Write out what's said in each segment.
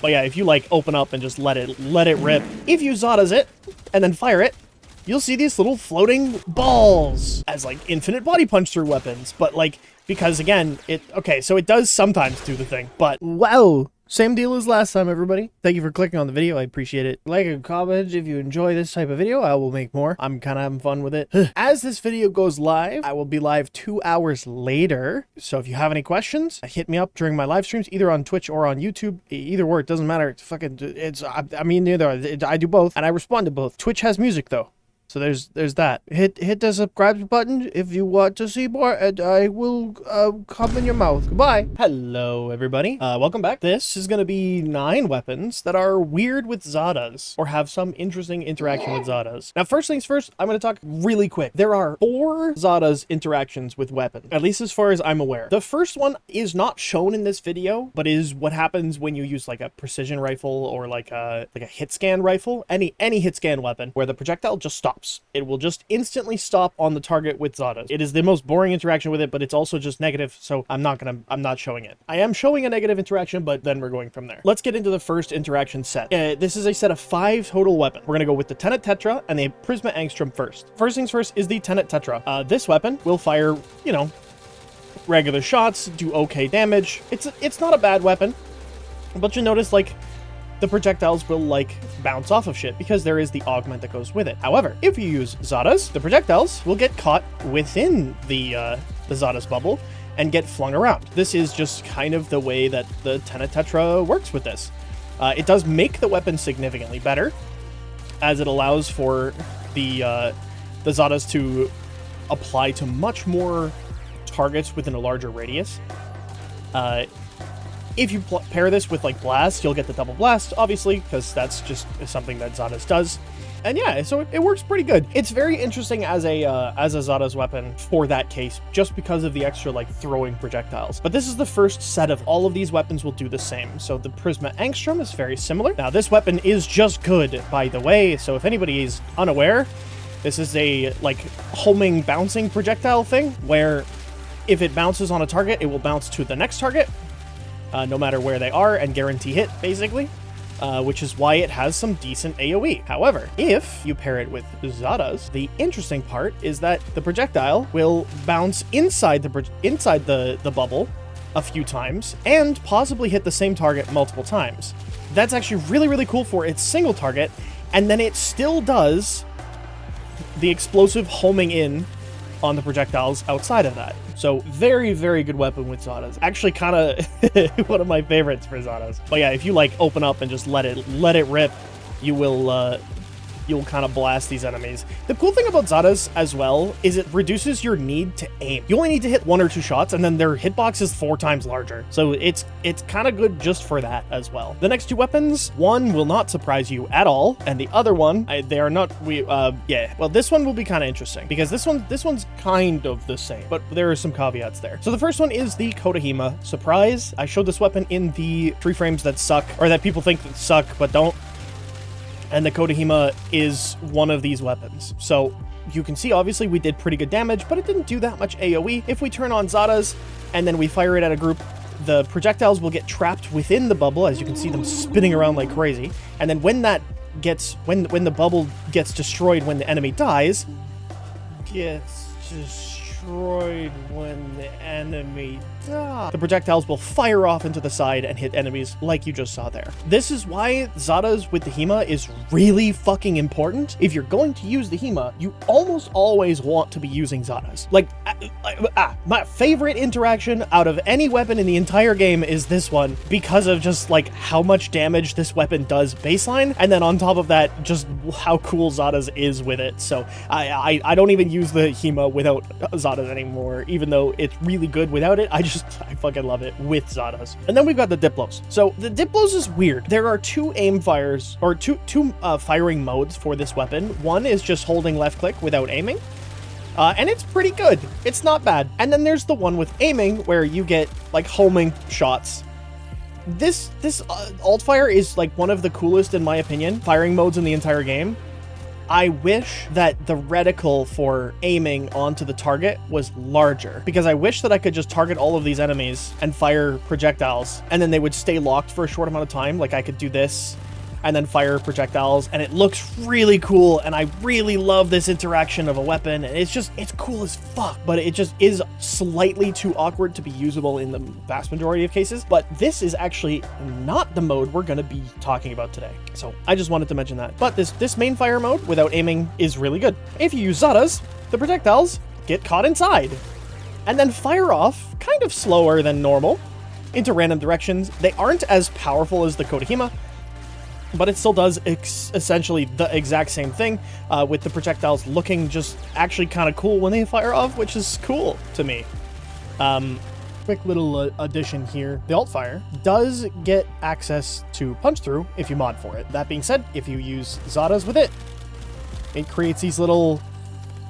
But yeah, if you like open up and just let it rip, if you Xatas it and then fire it, you'll see these little floating balls as like infinite body punch through weapons. But like, because again, so it does sometimes do the thing, but wow. Same deal as last time, everybody. Thank you for clicking on the video. I appreciate it. Like and comment if you enjoy this type of video. I will make more. I'm kind of having fun with it. As this video goes live, I will be live 2 hours later. So if you have any questions, hit me up during my live streams, either on Twitch or on YouTube. Either or, it doesn't matter. I mean, I do both, and I respond to both. Twitch has music, though. So there's that. Hit the subscribe button if you want to see more, and I will come in your mouth. Goodbye. Hello, everybody. Welcome back. This is going to be 9 weapons that are weird with Xatas, or have some interesting interaction with Xatas. Now, first things first, I'm going to talk really quick. There are 4 Xatas interactions with weapons, at least as far as I'm aware. The first one is not shown in this video, but is what happens when you use like a precision rifle or like a hit scan rifle, any hit scan weapon, where the projectile just stops. It will just instantly stop on the target with Xatas. It is the most boring interaction with it, but it's also just negative, so I'm not showing it. I am showing a negative interaction, but then we're going from there. Let's get into the first interaction set. This is a set of 5 total weapons. We're gonna go with the Tenet Tetra and the Prisma Angstrom first. First things first is the Tenet Tetra. This weapon will fire, you know, regular shots, do okay damage. It's not a bad weapon, but you notice like the projectiles will like bounce off of shit because there is the augment that goes with it. However, if you use Xatas, the projectiles will get caught within the Xatas bubble and get flung around. This is just kind of the way that the Tenet Tetra works with this. It does make the weapon significantly better, as it allows for the Xatas to apply to much more targets within a larger radius. If you pair this with like blast, you'll get the double blast, obviously, because that's just something that Xatas does. And yeah, so it works pretty good. It's very interesting as a Xatas weapon for that case, just because of the extra like throwing projectiles. But this is the first set of all of these weapons will do the same. So the Prisma Angstrom is very similar. Now this weapon is just good, by the way. So if anybody is unaware, this is a like homing bouncing projectile thing where if it bounces on a target, it will bounce to the next target. No matter where they are, and guarantee hit, basically, which is why it has some decent AoE. However, if you pair it with Xatas, the interesting part is that the projectile will bounce inside the bubble a few times, and possibly hit the same target multiple times. That's actually really, really cool for its single target, and then it still does the explosive homing in on the projectiles outside of that. So very, very good weapon with Xatas. Actually kind of one of my favorites for Xatas. But yeah, if you like open up and just let it rip, you'll kind of blast these enemies. The cool thing about Xatas as well is it reduces your need to aim. You only need to hit 1 or 2 shots, and then their hitbox is 4 times larger. So it's kind of good just for that as well. The next 2 weapons, one will not surprise you at all, and the other one, they are not. Well, this one will be kind of interesting because this one's kind of the same, but there are some caveats there. So the first one is the Kodahima. Surprise! I showed this weapon in the 3 frames that suck, or that people think that suck but don't. And the Kodahima is one of these weapons. So you can see, obviously, we did pretty good damage, but it didn't do that much AoE. If we turn on Xatas and then we fire it at a group, the projectiles will get trapped within the bubble, as you can see them spinning around like crazy. And then when that gets, when the bubble gets destroyed when the enemy dies, the projectiles will fire off into the side and hit enemies like you just saw there. This is why Xatas with the HEMA is really fucking important. If you're going to use the HEMA, you almost always want to be using Xatas. Like, my favorite interaction out of any weapon in the entire game is this one, because of just like how much damage this weapon does baseline, and then on top of that, just how cool Xatas is with it. So I don't even use the HEMA without Xatas anymore, even though it's really good without it. I fucking love it with Xatas. And then we've got the Diplos. So the Diplos is weird. There are 2 aim fires, or two firing modes for this weapon. One is just holding left click without aiming. And it's pretty good. It's not bad. And then there's the one with aiming where you get like homing shots. This alt fire is like one of the coolest, in my opinion, firing modes in the entire game. I wish that the reticle for aiming onto the target was larger, because I wish that I could just target all of these enemies and fire projectiles, and then they would stay locked for a short amount of time. Like I could do this and then fire projectiles, and it looks really cool, and I really love this interaction of a weapon, and it's cool as fuck, but it just is slightly too awkward to be usable in the vast majority of cases. But this is actually not the mode we're gonna be talking about today, so I just wanted to mention that. But this main fire mode without aiming is really good. If you use Xatas, the projectiles get caught inside and then fire off kind of slower than normal into random directions. They aren't as powerful as the Kodahima, but it still does essentially the exact same thing, with the projectiles looking just actually kind of cool when they fire off, which is cool to me. Quick little addition here. The alt-fire does get access to punch through if you mod for it. That being said, if you use Xatas with it, it creates these little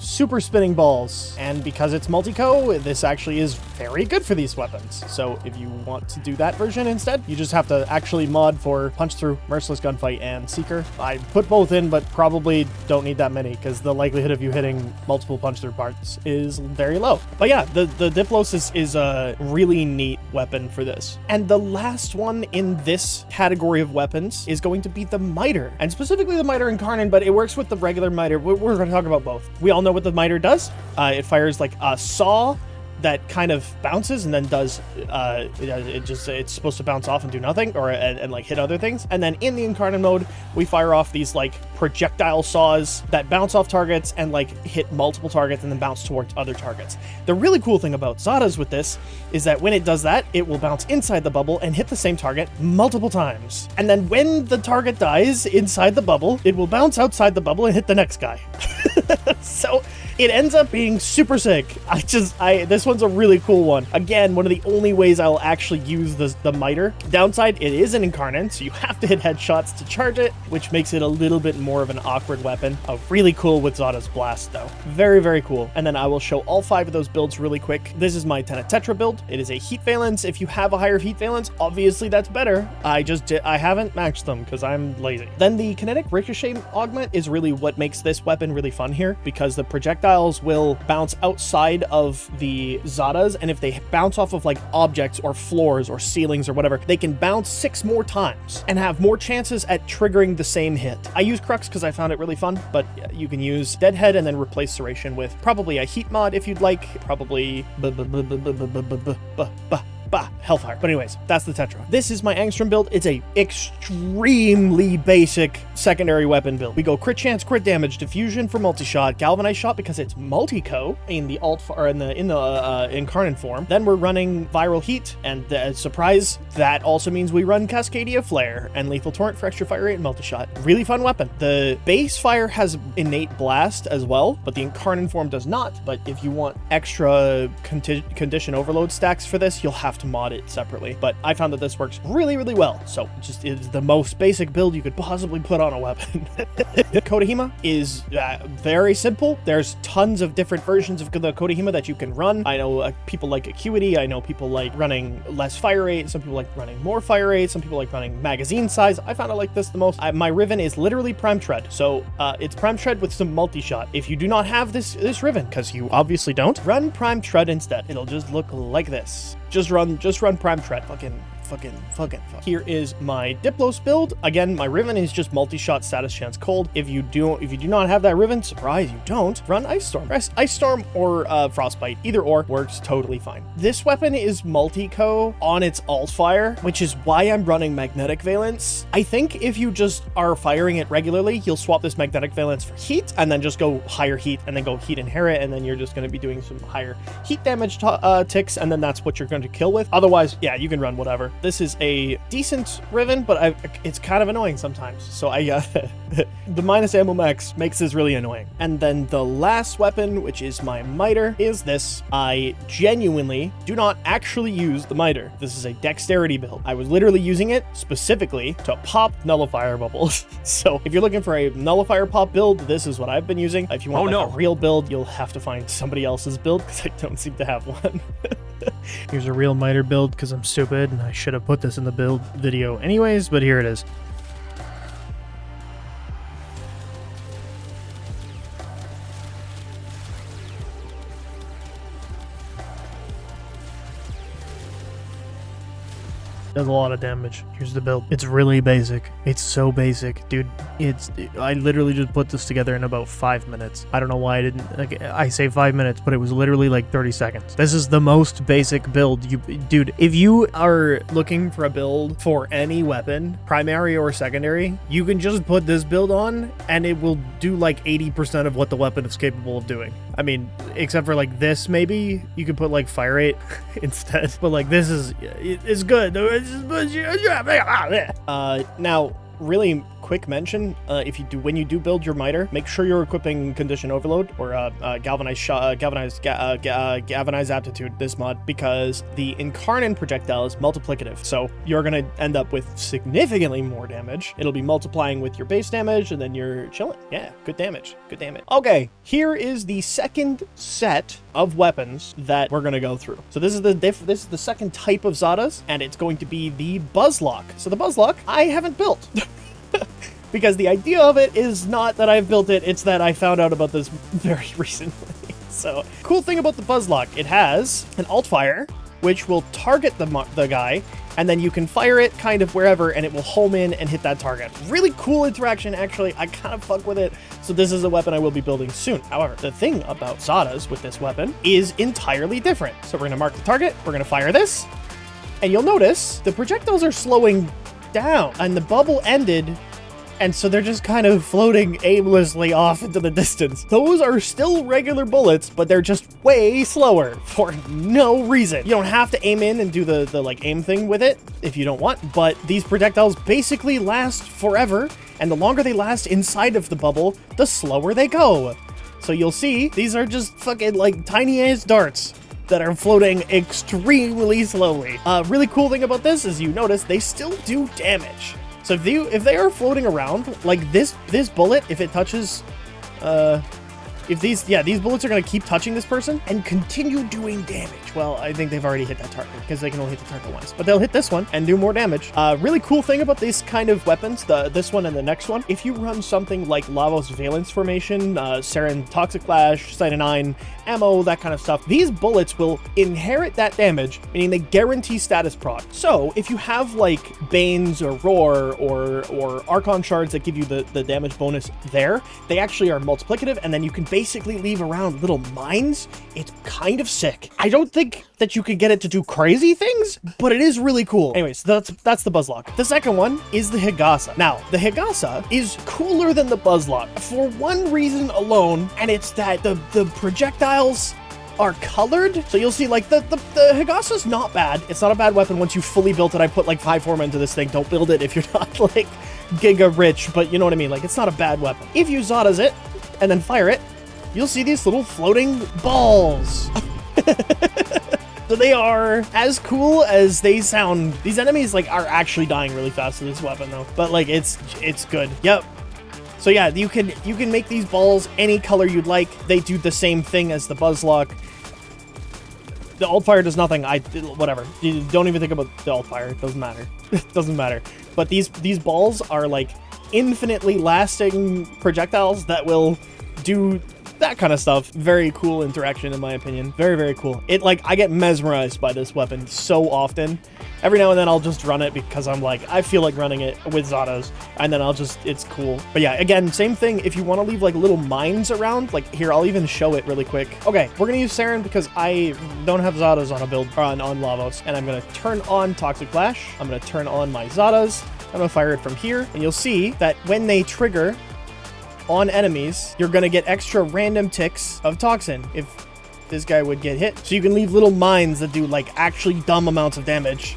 super spinning balls, and because it's multi-co, this actually is very good for these weapons. So if you want to do that version instead, you just have to actually mod for punch through, merciless gunfight, and seeker. I put both in, but probably don't need that many because the likelihood of you hitting multiple punch through parts is very low. But yeah, the Diplos is a really neat weapon for this. And the last one in this category of weapons is going to be the miter, and specifically the miter Incarnate, but it works with the regular miter. We're going to talk about both. We all know what the miter does. It fires like a saw that kind of bounces and then does it's supposed to bounce off and do nothing, or and like hit other things. And then in the Incarnate mode, we fire off these like projectile saws that bounce off targets and like hit multiple targets and then bounce towards other targets. The really cool thing about Xatas with this is that when it does that, it will bounce inside the bubble and hit the same target multiple times. And then when the target dies inside the bubble, it will bounce outside the bubble and hit the next guy. So it ends up being super sick. This one's a really cool one. Again, one of the only ways I'll actually use the miter. Downside, it is an Incarnate, so you have to hit headshots to charge it, which makes it a little bit more of an awkward weapon. Really cool with Xatas Blast, though. Very, very cool. And then I will show all 5 of those builds really quick. This is my Tenet Tetra build. It is a heat valence. If you have a higher heat valence, obviously that's better. I haven't matched them because I'm lazy. Then the kinetic ricochet augment is really what makes this weapon really fun here, because the projectiles will bounce outside of the Xatas, and if they bounce off of like objects or floors or ceilings or whatever, they can bounce 6 more times and have more chances at triggering the same hit. I use Crux because I found it really fun, but you can use Deadhead and then replace Serration with probably a heat mod if you'd like, probably Hellfire. But anyways, that's the Tetra. This is my Angstrom build. It's a extremely basic secondary weapon build. We go crit chance, crit damage, diffusion for multi-shot, galvanized shot because it's multi-co in the Incarnate form. Then we're running viral heat, and surprise, that also means we run Cascadia Flare and lethal torrent for extra fire rate and multi-shot. Really fun weapon. The base fire has innate blast as well, but the Incarnate form does not. But if you want extra condition overload stacks for this, you'll have to mod it separately. But I found that this works really, really well. So just is the most basic build you could possibly put on a weapon. Kodahima is very simple. There's tons of different versions of the Kodahima that you can run. I know people like Acuity. I know people like running less fire rate. Some people like running more fire rate. Some people like running magazine size. I found I like this the most. My Riven is literally Prime Tread. So it's Prime Tread with some multi-shot. If you do not have this Riven, because you obviously don't, run Prime Tread instead. It'll just look like this. Just run Prime Tread. Fucking. Here is my Diplos build. Again, my Riven is just multi-shot status chance cold. If you do not have that Riven, surprise, you don't, run Ice Storm. Ice Storm or Frostbite, either or works totally fine. This weapon is multi-co on its alt fire, which is why I'm running Magnetic Valence. I think if you just are firing it regularly, you'll swap this Magnetic Valence for heat and then just go higher heat and then go heat inherit, and then you're just going to be doing some higher heat damage ticks, and then that's what you're going to kill with. Otherwise, yeah, you can run whatever. This is a decent Riven, but it's kind of annoying sometimes. So the minus ammo max makes this really annoying. And then the last weapon, which is my miter, is this. I genuinely do not actually use the miter. This is a dexterity build. I was literally using it specifically to pop nullifier bubbles. So if you're looking for a nullifier pop build, this is what I've been using. If you want a real build, you'll have to find somebody else's build because I don't seem to have one. Here's a real miter build because I'm stupid and I should have put this in the build video anyways, but here it is. Does a lot of damage. Here's the build. It's really basic. It's so basic, dude. I literally just put this together in about 5 minutes. I don't know why I didn't, like, I say 5 minutes, but it was literally like 30 seconds. This is the most basic build. Dude, if you are looking for a build for any weapon, primary or secondary, you can just put this build on and it will do like 80% of what the weapon is capable of doing. I mean, except for like this, maybe you could put like fire rate instead, but like this is, it's good. Now, really quick mention, when you do build your miter, make sure you're equipping condition overload or galvanized aptitude, this mod, because the incarnate projectile is multiplicative, so you're gonna end up with significantly more damage. It'll be multiplying with your base damage, and then you're chilling. Yeah, good damage. Okay, here is the second set of weapons that we're gonna go through. So this is the second type of Xatas, and it's going to be the Buzzlock. So the Buzzlock I haven't built. Because the idea of it is not that I've built it, it's that I found out about this very recently. So, cool thing about the Buzzlock, it has an alt fire, which will target the guy, and then you can fire it kind of wherever, and it will home in and hit that target. Really cool interaction, actually. I kind of fuck with it. So this is a weapon I will be building soon. However, the thing about Xatas with this weapon is entirely different. So we're going to mark the target, we're going to fire this, and you'll notice the projectiles are slowing down, and the bubble ended, and so they're just kind of floating aimlessly off into the distance. Those are still regular bullets, but they're just way slower for no reason. You don't have to aim in and do the like aim thing with it if you don't want, but these projectiles basically last forever, and the longer they last inside of the bubble, the slower they go. So you'll see, these are just fucking like tiny ass darts that are floating extremely slowly. Really cool thing about this is you notice they still do damage. So if they are floating around, like this bullet, if it touches, these bullets are gonna keep touching this person and continue doing damage. Well, I think they've already hit that target because they can only hit the target once, but they'll hit this one and do more damage. Really cool thing about these kind of weapons, this one and the next one, if you run something like Lavos Valence Formation, Sarin Toxic Flash, Cyanide, ammo, that kind of stuff, these bullets will inherit that damage, meaning they guarantee status proc. So if you have like Banes or Roar or Archon Shards that give you the damage bonus there, they actually are multiplicative, and then you can basically leave around little mines. It's kind of sick. I don't think that you can get it to do crazy things, but it is really cool. Anyways, that's the Buzzlock. The second one is the Xatas. Now, the Xatas is cooler than the Buzzlock for one reason alone, and it's that the projectiles are colored. So you'll see like the Xata's not bad. It's not a bad weapon once you fully built it. I put like 5 form into this thing. Don't build it if you're not like giga rich, but you know what I mean? Like, it's not a bad weapon. If you Xatas it and then fire it, you'll see these little floating balls. So they are as cool as they sound. These enemies like are actually dying really fast with this weapon though, but like it's good. Yep. So yeah, you can make these balls any color you'd like. They do the same thing as the Buzzlock. The alt fire does nothing. Whatever. You don't even think about the alt fire. It doesn't matter. It doesn't matter. But these balls are like infinitely lasting projectiles that will do that kind of stuff. Very cool interaction in my opinion. Very, very cool. I get mesmerized by this weapon so often. Every now and then I'll just run it because I'm like, I feel like running it with Xatas, and then it's cool. But yeah, again, same thing. If you want to leave like little mines around, like here, I'll even show it really quick. Okay, we're gonna use Sarin because I don't have Xatas on a build on Lavos, and I'm gonna turn on Toxic Flash. I'm gonna turn on my Xatas. I'm gonna fire it from here, and you'll see that when they trigger on enemies, you're gonna get extra random ticks of toxin if this guy would get hit. So you can leave little mines that do like actually dumb amounts of damage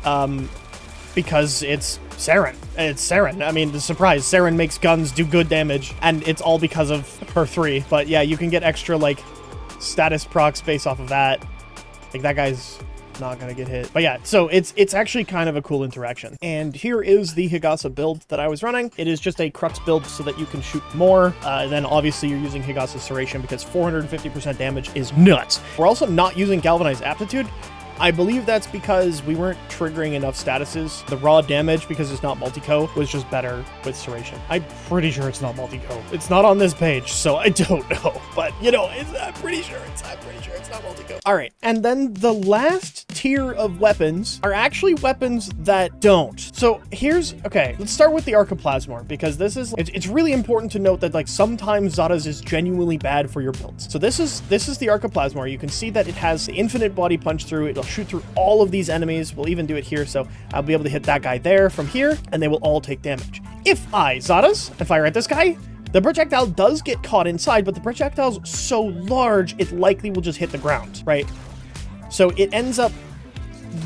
because it's Sarin. It's Sarin. I mean, the surprise, Sarin makes guns do good damage, and it's all because of her 3. But yeah, you can get extra like status procs based off of that. Like that guy's not gonna get hit. But yeah, so it's actually kind of a cool interaction. And here is the Xata build that I was running. It is just a crux build so that you can shoot more. Then obviously you're using Xata Serration because 450% damage is nuts. We're also not using Galvanized Aptitude. I believe that's because we weren't triggering enough statuses. The raw damage, because it's not multi-co, was just better with Serration. I'm pretty sure it's not multi-co. It's not on this page, so I don't know. But, you know, I'm pretty sure it's not multi-co. All right, and then the last tier of weapons are actually weapons that don't. So okay, let's start with the Archiplasmor, because it's really important to note that like sometimes Xatas is genuinely bad for your builds. So this is the Archiplasmor. You can see that it has the infinite body punch through. It'll shoot through all of these enemies. We'll even do it here, so I'll be able to hit that guy there from here, and they will all take damage. If I Xatas and fire at this guy, the projectile does get caught inside, but the projectile's so large, it likely will just hit the ground, right? So it ends up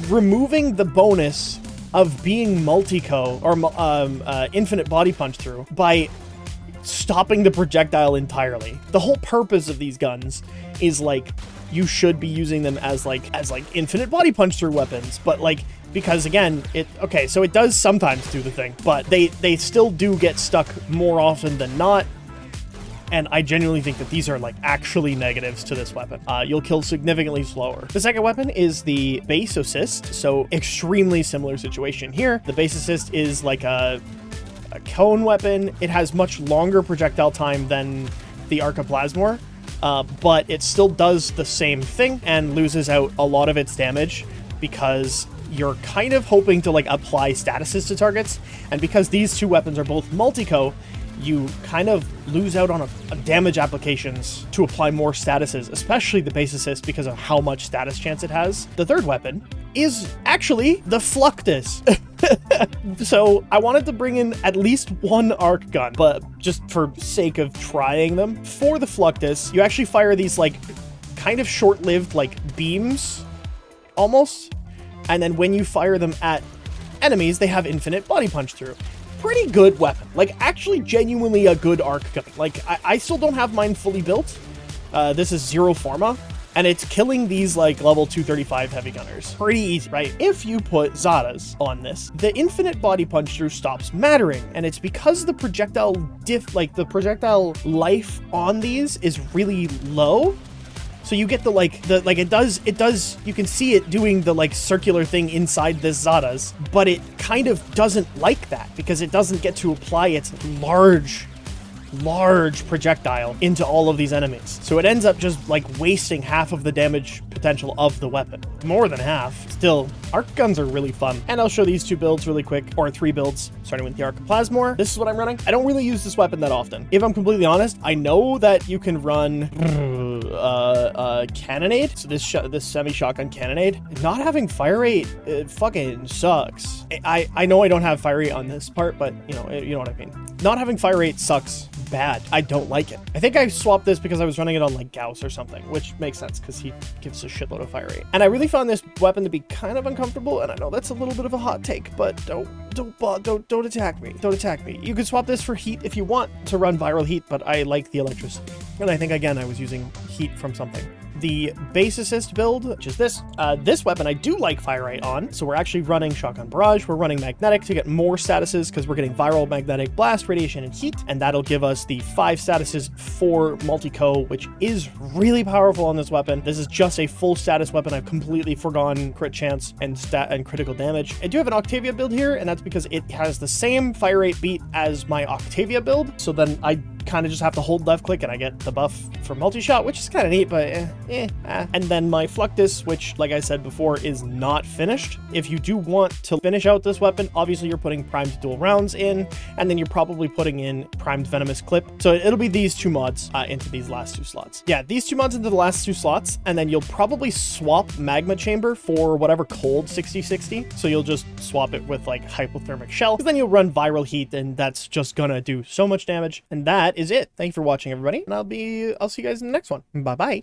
removing the bonus of being multi-co, or infinite body punch through, by stopping the projectile entirely. The whole purpose of these guns is like, you should be using them as like infinite body punch through weapons, but like, because again, so it does sometimes do the thing, but they still do get stuck more often than not. And I genuinely think that these are like actually negatives to this weapon. You'll kill significantly slower. The second weapon is the base assist. So extremely similar situation here. The base assist is like a cone weapon. It has much longer projectile time than the Archiplasmor, but it still does the same thing and loses out a lot of its damage because you're kind of hoping to like apply statuses to targets. And because these two weapons are both multi-co, you kind of lose out on damage applications to apply more statuses, especially the base assist, because of how much status chance it has. The third weapon is actually the Fluctus. So I wanted to bring in at least one arc gun, but just for sake of trying them. For the Fluctus, you actually fire these like kind of short-lived like beams, almost. And then when you fire them at enemies, they have infinite body punch through. Pretty good weapon. Like, actually genuinely a good arc gun. Like, I still don't have mine fully built. This is Zero Forma, and it's killing these, like, level 235 heavy gunners. Pretty easy, right? If you put Xatas on this, the infinite body punch through stops mattering, and it's because the projectile the projectile life on these is really low. So you get it does, you can see it doing the like circular thing inside this Xatas, but it kind of doesn't like that because it doesn't get to apply its large projectile into all of these enemies. So it ends up just like wasting half of the damage potential of the weapon. More than half. Still, arc guns are really fun. And I'll show these two builds really quick, or three builds, starting with the Archiplasmor. This is what I'm running. I don't really use this weapon that often. If I'm completely honest, I know that you can run Cannonade. So this semi-shotgun Cannonade. Not having fire rate, it fucking sucks. I know I don't have fire rate on this part, but you know what I mean. Not having fire rate sucks bad. I don't like it. I think I swapped this because I was running it on like Gauss or something, which makes sense because he gives a shitload of fire rate. And I really found this weapon to be kind of uncomfortable, and I know that's a little bit of a hot take, but don't attack me. Don't attack me. You can swap this for heat if you want to run viral heat, but I like the electricity. And I think again I was using heat from something. The base assist build, which is this weapon I do like fire rate on, so we're actually running Shotgun Barrage, we're running Magnetic to get more statuses because we're getting Viral, Magnetic, Blast, Radiation, and Heat, and that'll give us the 5 statuses for multi-co, which is really powerful on this weapon. This is just a full status weapon. I've completely forgone crit chance and critical damage. I do have an Octavia build here, and that's because it has the same fire rate beat as my Octavia build, so then I kind of just have to hold left click and I get the buff for multi-shot, which is kind of neat, but And then my Fluctus, which like I said before, is not finished. If you do want to finish out this weapon, obviously you're putting primed dual rounds in, and then you're probably putting in primed venomous clip. So it'll be these two mods into these last 2 slots. Yeah, these 2 mods into the last 2 slots, and then you'll probably swap Magma Chamber for whatever cold 60/60. So you'll just swap it with like Hypothermic Shell, because then you'll run Viral Heat, and that's just gonna do so much damage. And that is it. Thank you for watching, everybody, and I'll see you guys in the next one. Bye bye.